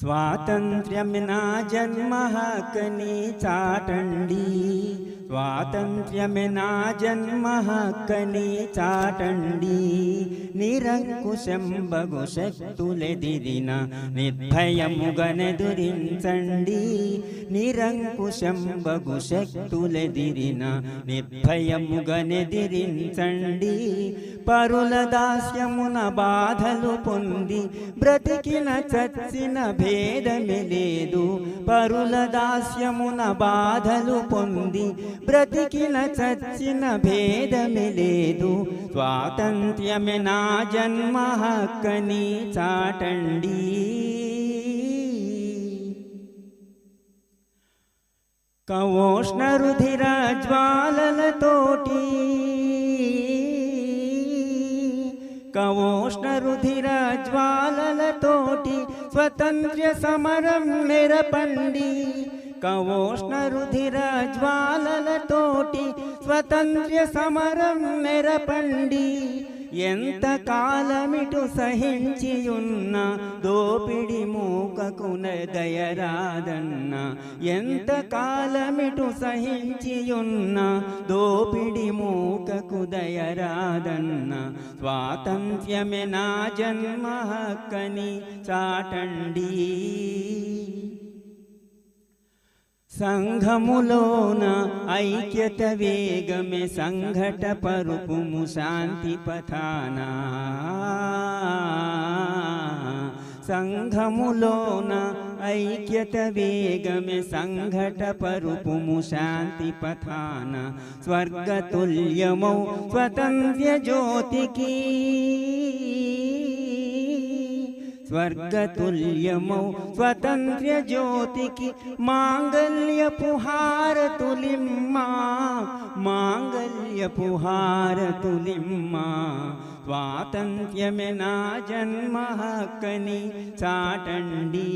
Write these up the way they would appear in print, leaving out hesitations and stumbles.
स्वातंत्र्यम ना जन्म हक्कनी चाटंडी स्वातंत्र्यम ना जन्म हक्कनी चाटंडी निरंकुशं बगु शक्तुलेदिरिन निर्भयमुगनेदुरिंचंडी निरंकुशं बगु शक्तुलेदिरिन निर्भयमुगनेदिरिंचंडी परुल दास्यमुन बाधलु पोंदि ब्रतिकिन चच्चिन भेदमे लेदु परुल दास्यमुन बाधलु पोंदि ब्रतिकिन चच्चिन भेदमे लेदु स्वातंत्र्यमे ना जन्म हक्कनी चाटंडी कवोष्ण रुधिर ज्वाललतोटी कवोष्ण रुधिर ज्वाललतोटी स्वतंत्र समरं निरपंडी कवोष्ण रुधिर ज्वाललतोटी स्वतंत्र समरं निरपंडी ఎంత కాలమిటు సహించియున్న దోపిడి మూకకున దయరాదన్న ఎంత కాలమిటు సహించియున్న దోపిడి మూకకు దయరాదన్న స్వాతంత్ర్యమే నా జన్మ హక్కని చాటండి సంఘములోన ఐక్యత వేగమే సంఘట పరుపుము శాంతి పథాన సంఘములోన ఐక్యత వేగమే సంఘట పరుపుము శాంతి పథాన స్వర్గతుల్యమౌ స్వతంత్ర జ్యోతికి स्वर्गतुल्यमौ स्वतंत्र ज्योतिकी मांगल्य पुहार तुलिम्मा मांगल्य पुहार तुलिम्मा स्वातंत्र्यमे ना जन्म हक्कनी चाटंडी।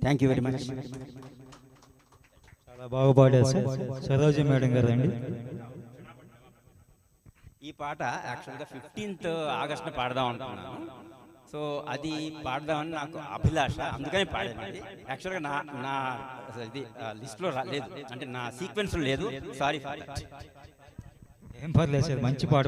Thank you very much. చాలా బాగా పాడారు సార్. సరోజ మేడం గారు అండి. ఈ పాట యాక్చువల్గా 15th ఆగస్టున పాడదాం అనుకున్నాను. సో అది పాడదామని నాకు అభిలాష, అందుకని పాడాను. అది యాక్చువల్గా నా ఇది లిస్ట్లో లేదు, అంటే నా సీక్వెన్స్లో లేదు. సారీ. ఏం పర్లేదు సార్, మంచి పాట.